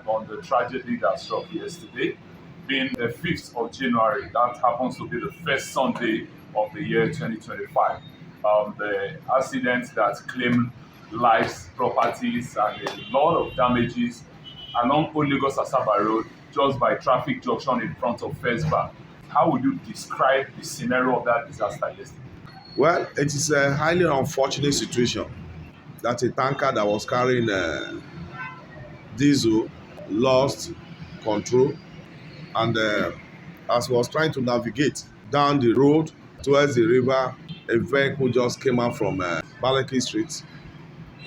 on the tragedy that struck yesterday, being the 5th of January. That happens to be the first Sunday of the year 2025. The accident that claimed lives, properties, and a lot of damages along Old Lagos Asaba Road just by traffic junction in front of First Bank. How would you describe the scenario of that disaster yesterday? Well, it is a highly unfortunate situation that a tanker that was carrying diesel lost control, and as was trying to navigate down the road towards the river, a vehicle just came out from Balaki Street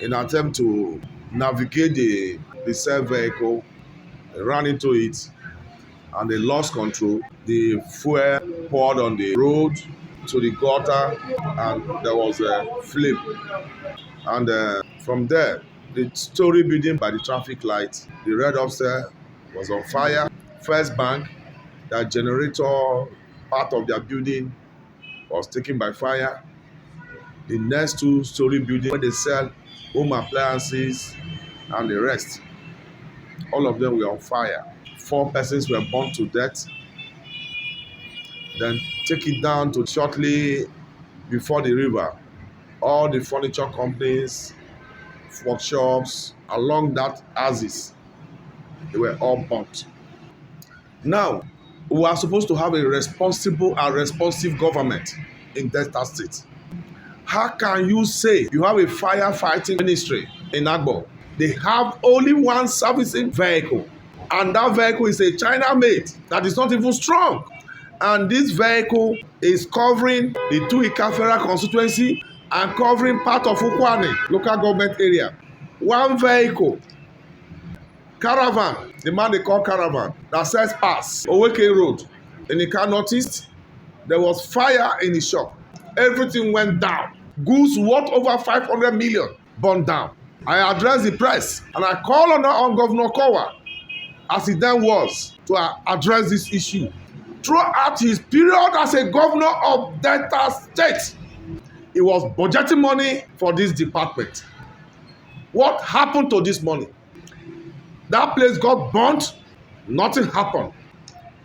in an attempt to navigate the said vehicle, ran into it, and they lost control. The fuel poured on the road to the gutter, and there was a flame. And from there, the story building by the traffic light, the red upstairs was on fire. First Bank, that generator part of their building was taken by fire. The next two-story building where they sell home appliances and the rest, all of them were on fire. 4 persons were burned to death. Then take it down to shortly before the river. All the furniture companies, workshops along that axis, they were all burnt. Now, we are supposed to have a responsible and responsive government in Delta State. How can you say you have a firefighting ministry in Agbor? They have only one servicing vehicle, and that vehicle is a China-made that is not even strong. And this vehicle is covering the Tuikafera constituency and covering part of Ukwane local government area. One vehicle, caravan, the man they call caravan, that says pass, Oweke Road. In the car noticed, there was fire in the shop. Everything went down. Goods worth over 500 million burned down. I addressed the press and I called on Governor Kowa, as he then was, to address this issue. Throughout his period as a governor of Delta State, he was budgeting money for this department. What happened to this money? That place got burnt, nothing happened.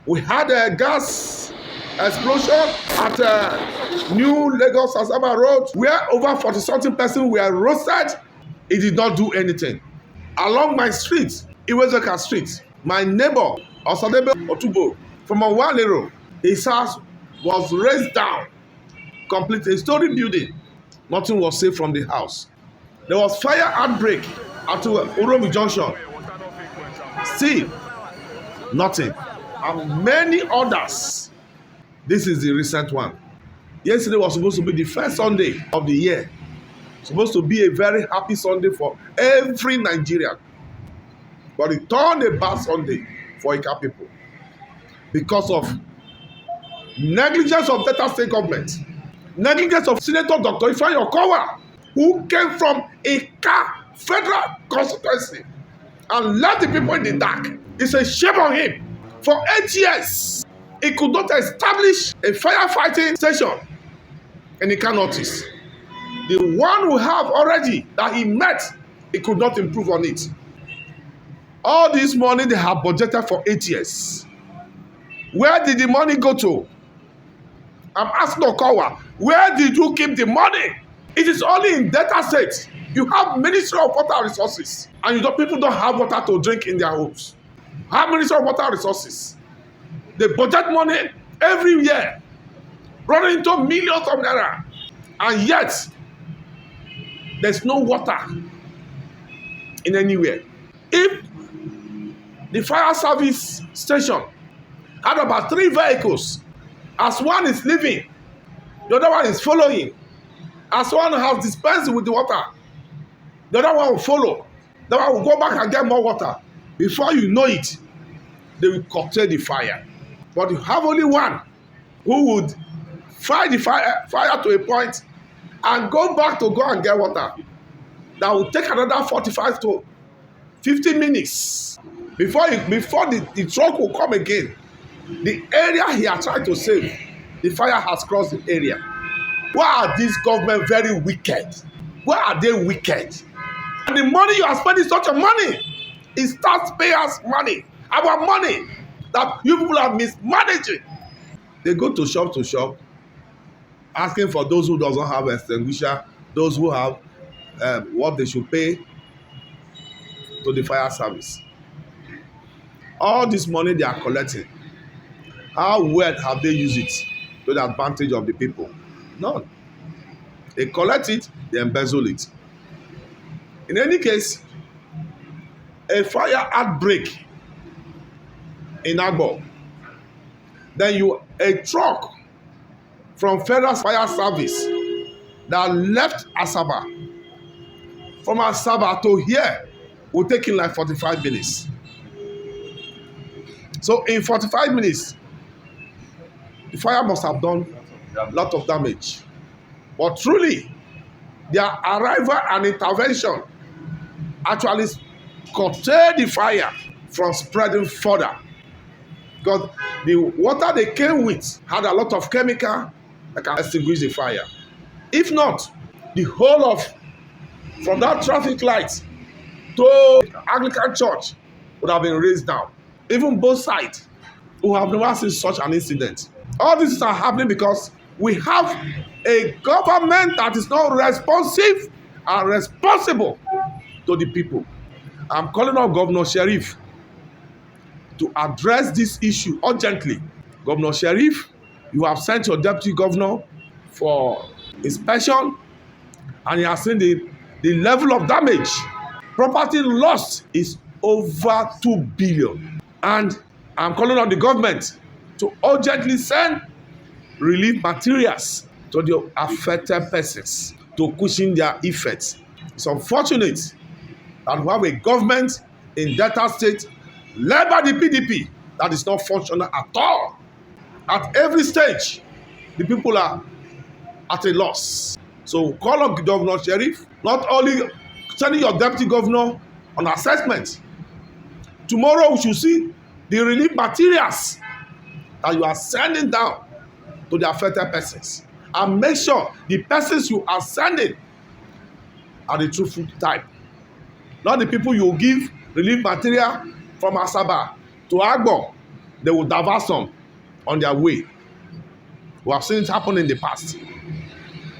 We had a gas explosion at New Lagos Asaba Road, where over 40-something persons were roasted. It did not do anything. Along my street, Iwezeka Street, my neighbor, Osadebe Otubo, from Owanero, his house was raised down, complete a story building. Nothing was saved from the house. There was fire outbreak at Uromi Junction. Still, nothing. And many others. This is the recent one. Yesterday was supposed to be the first Sunday of the year. Supposed to be a very happy Sunday for every Nigerian. But it turned a bad Sunday for Ika people because of negligence of Delta State government, negligence of Senator Dr. Ifeanyi Agholor, who came from Ika federal constituency and left the people in the dark. It's a shame on him. For 8 years, he could not establish a firefighting station in Ika Northeast. The one we have already that he met, he could not improve on it. All this money they have budgeted for 8 years. Where did the money go to? I'm asking Okowa, where did you keep the money? It is only in Delta State. You have Ministry of Water Resources, and people don't have water to drink in their homes. Have Ministry of Water Resources. They budget money every year, running into millions of naira, and yet there's no water in anywhere. If the fire service station had about 3 vehicles, as one is leaving, the other one is following. As one has dispensed with the water, the other one will follow. The other one will go back and get more water. Before you know it, they will curtail the fire. But you have only one who would fight the fire to a point and go back to go and get water. That will take another 45 to 50 minutes before the truck will come again. The area he has tried to save, the fire has crossed the area. Why are these government very wicked? Why are they wicked? And the money you are spending, such a money, It's taxpayers' money, our money that you people are mismanaging. They go to shop, asking for those who doesn't have extinguisher, those who have what they should pay to the fire service. All this money they are collecting, how well have they used it to the advantage of the people? None. They collect it, they embezzle it. In any case, a fire outbreak in Agbor, then a truck from Federal Fire Service that left Asaba, from Asaba to here, will take in like 45 minutes. So in 45 minutes, the fire must have done a lot of damage. But truly, their arrival and intervention actually curtailed the fire from spreading further. Because the water they came with had a lot of chemical that can extinguish the fire. If not, the whole of, from that traffic light to Anglican church would have been raised down. Even both sides who have never seen such an incident. All this are happening because we have a government that is not responsive and responsible to the people. I'm calling on Governor Sheriff to address this issue urgently. Governor Sheriff, you have sent your deputy governor for inspection, and he has seen the level of damage. Property lost is over 2 billion. And I'm calling on the government to urgently send relief materials to the affected persons to cushion their effects. It's unfortunate that we have a government in Delta State led by the PDP that is not functional at all. At every stage, the people are at a loss. So call on Governor Sheriff, not only sending your deputy governor on assessment. Tomorrow we should see the relief materials that you are sending down to the affected persons. And make sure the persons you are sending are the truthful type. Not the people you give relief material from Asaba to Agbor. They will divert some on their way. We have seen it happen in the past.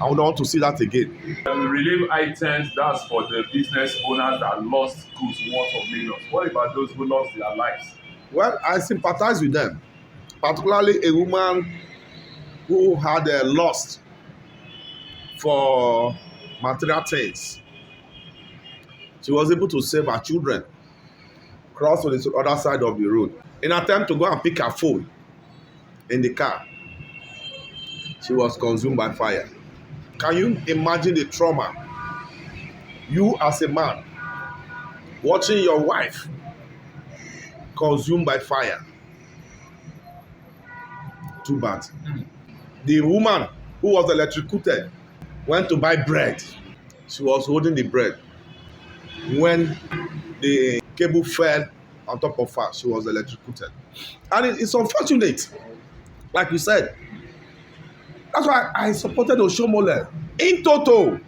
I would want to see that again. Relief items, that's for the business owners that lost goods worth of millions. What about those who lost their lives? Well, I sympathize with them, particularly a woman who had a loss for material things. She was able to save her children, cross to the other side of the road. In an attempt to go and pick her phone in the car, she was consumed by fire. Can you imagine the trauma? You as a man, watching your wife consumed by fire. Too bad. The woman who was electrocuted went to buy bread. She was holding the bread. When the cable fell on top of her, she was electrocuted. And it's unfortunate, like you said. That's why I supported Oshomole. In total,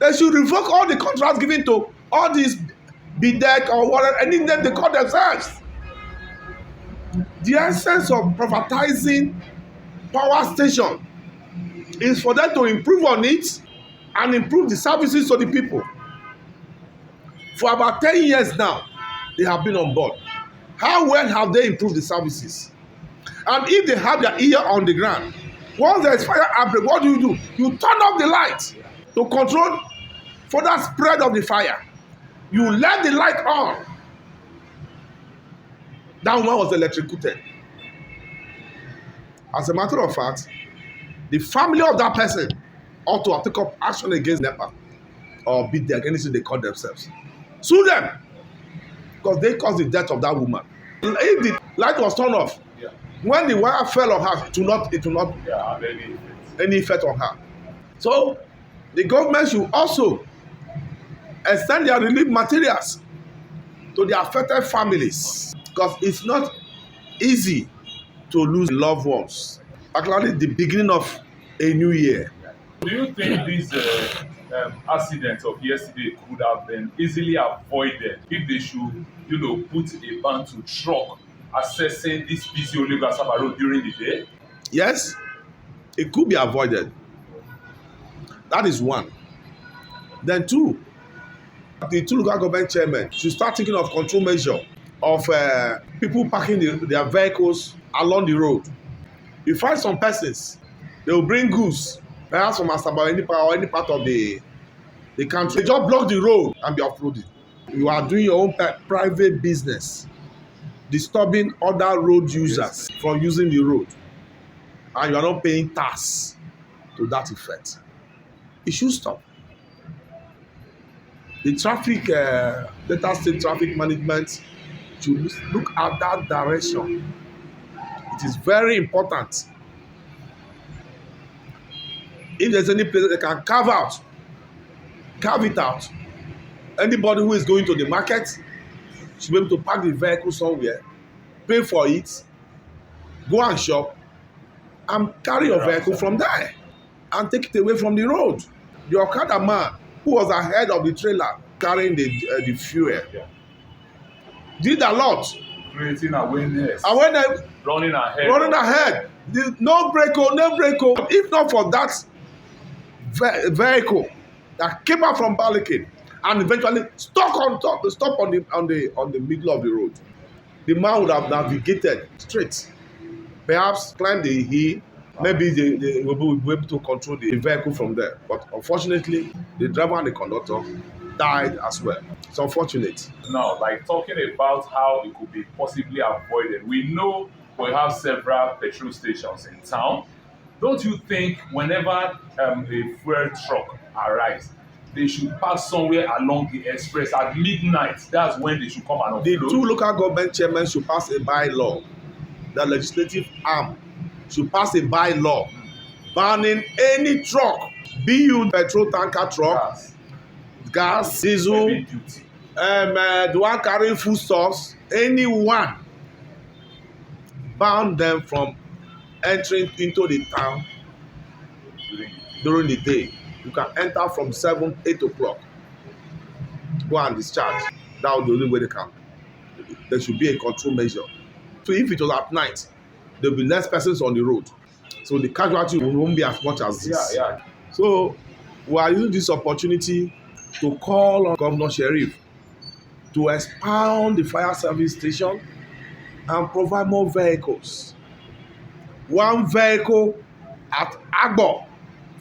they should revoke all the contracts given to all these BDEC or whatever, any name they call themselves. The essence of privatizing power station is for them to improve on it and improve the services to the people. For about 10 years now, they have been on board. How well have they improved the services? And if they have their ear on the ground, once there is fire outbreak, what do? You turn off the light to control further spread of the fire. You let the light on. That woman was electrocuted. As a matter of fact, the family of that person ought to take up action against NEPA or beat them, anything they call themselves. Sue them because they caused the death of that woman. If the light was turned off, when the wire fell on her, it will not have any effect on her. So the government should also extend their relief materials to the affected families, because it's not easy to lose loved ones, particularly the beginning of a new year. Do you think these accident of yesterday could have been easily avoided if they should, put a ban to truck accessing this busy Oliver Road during the day? Yes, it could be avoided. That is one. Then two, the two local government chairmen should start thinking of control measure of people parking their vehicles along the road. You find some persons, they will bring goods, perhaps from Asaba or any part of the country. They just block the road and be offloaded. You are doing your own private business, disturbing other road users from using the road, and you are not paying tax to that effect. It should stop. The traffic, Delta State Traffic Management should look at that direction. It is very important. If there's any place they can carve it out. Anybody who is going to the market should be able to park the vehicle somewhere, pay for it, go and shop, and carry your vehicle from there and take it away from the road. The Okada man who was ahead of the trailer carrying the fuel did a lot. Creating awareness. Running ahead. No break. If not for that vehicle that came out from Barricade and eventually stop on the middle of the road, the man would have navigated straight, perhaps climbed the hill. Maybe they will be able to control the vehicle from there. But unfortunately, the driver and the conductor died as well. It's unfortunate. Now, like talking about how it could be possibly avoided, we know we have several petrol stations in town. Don't you think whenever a fuel truck arrives, they should pass somewhere along the express at midnight? That's when they should come and offload. The two local government chairmen should pass a bylaw. The legislative arm should pass a bylaw banning any truck, be you petrol tanker truck, gas, diesel, the one carrying foodstuffs, anyone, ban them from entering into the town during the day. You can enter from 8 o'clock, go and discharge. That was the only way they can. There should be a control measure. So if it was at night, there will be less persons on the road. So the casualty won't be as much as this. So we are using this opportunity to call on Governor Sheriff to expand the fire service station and provide more vehicles. One vehicle at Agbor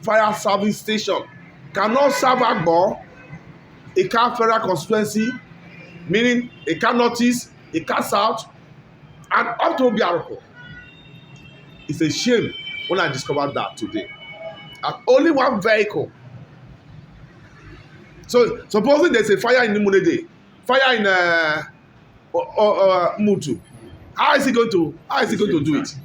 fire service station cannot serve Agbor, a car federal constituency, meaning a car northeast, a car south, and up to Obiaroko. It's a shame when I discovered that today. And only one vehicle. So supposing there's a fire in Imunede, fire in Mutu, how is he going to do it?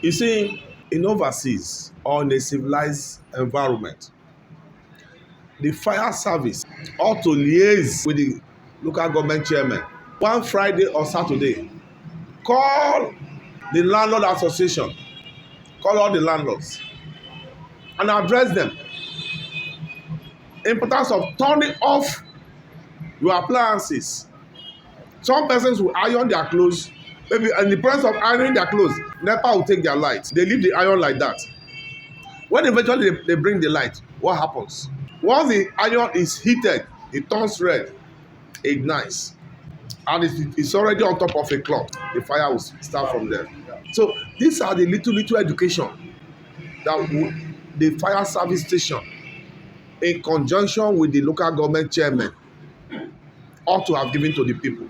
You see, in overseas or in a civilized environment, the fire service ought to liaise with the local government chairman one Friday or Saturday. Call the landlord association, call all the landlords and address them. Importance of turning off your appliances. Some persons will iron their clothes. Maybe in the process of ironing their clothes, NEPA will take their light. They leave the iron like that. When eventually they bring the light, what happens? Once the iron is heated, it turns red, ignites, and it's already on top of a cloth. The fire will start from there. So these are the little education that the fire service station, in conjunction with the local government chairman, ought to have given to the people.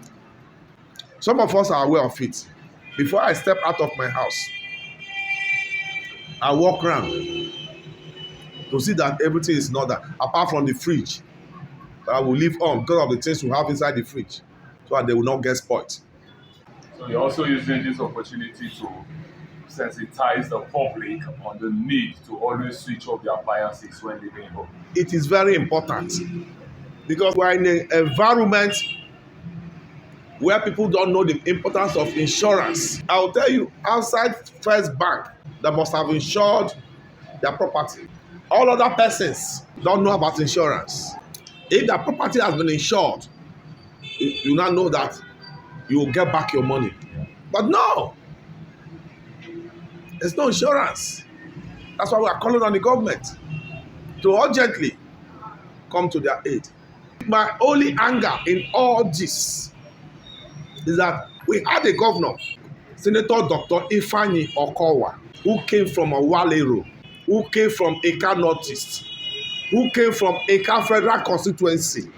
Some of us are aware of it. Before I step out of my house, I walk around to see that everything is in order, apart from the fridge that I will leave on because of the things we have inside the fridge, so that they will not get spoiled. So you're also using this opportunity to sensitize the public on the need to always switch off the appliances when leaving home. It is very important because we are in an environment where people don't know the importance of insurance. I will tell you, outside First Bank that must have insured their property, all other persons don't know about insurance. If that property has been insured, you now know that you will get back your money. But no, there's no insurance. That's why we are calling on the government to urgently come to their aid. My only anger in all this is that we had a governor, Senator Dr. Ifeanyi Agholor, who came from Awalero, who came from Eka Northeast, who came from Eka Federal Constituency.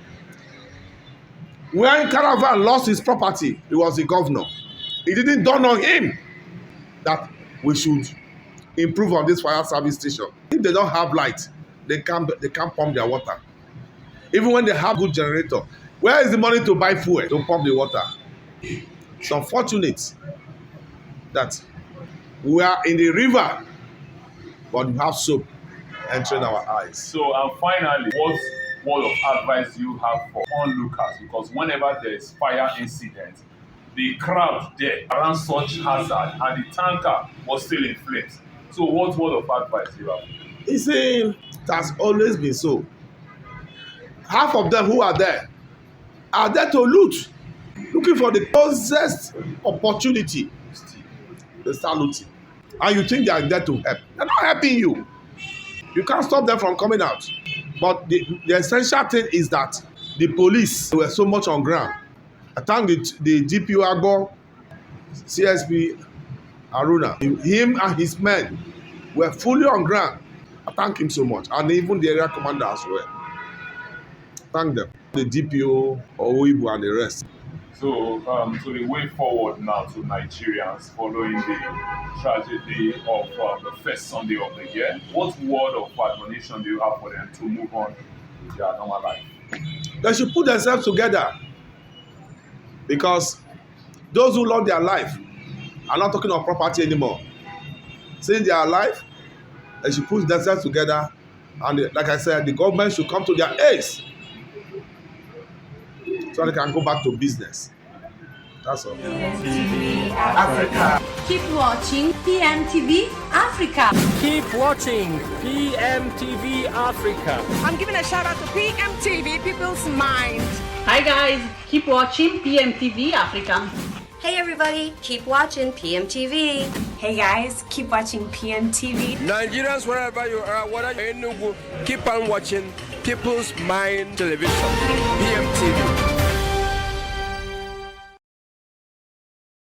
When Caravan lost his property, he was the governor. It didn't dawn on him that we should improve on this fire service station. If they don't have light, they can't pump their water. Even when they have good generator, where is the money to buy fuel to pump the water? It's unfortunate that we are in the river, but we have soap entering our eyes. So, and finally, what word of advice do you have for onlookers? Because whenever there is fire incident, the crowd there around such hazard and the tanker was still in flames. So, what word of advice do you have? You see, it has always been so. Half of them who are there to loot, looking for the closest opportunity. They start looting. And you think they are there to help. They're not helping you. You can't stop them from coming out. But the essential thing is that the police were so much on ground. I thank the DPO Agbor, CSP Aruna. Him and his men were fully on ground. I thank him so much. And even the area commander as well. Thank them. The DPO, Oibu, and the rest. So, so the way forward now to Nigerians following the tragedy of the first Sunday of the year, what word of admonition do you have for them to move on with their normal life? They should put themselves together, because those who lost their life are not talking of property anymore. Since they are alive, they should put themselves together, and like I said, the government should come to their aid so they can go back to business. That's all. PMTV Africa. Keep watching PMTV Africa. Keep watching PMTV Africa. I'm giving a shout out to PMTV, People's Mind. Hi guys, keep watching PMTV Africa. Hey everybody, keep watching PMTV. Hey guys, keep watching PMTV. Nigerians, wherever you are, whether you're in Enugu, keep on watching People's Mind Television, PMTV.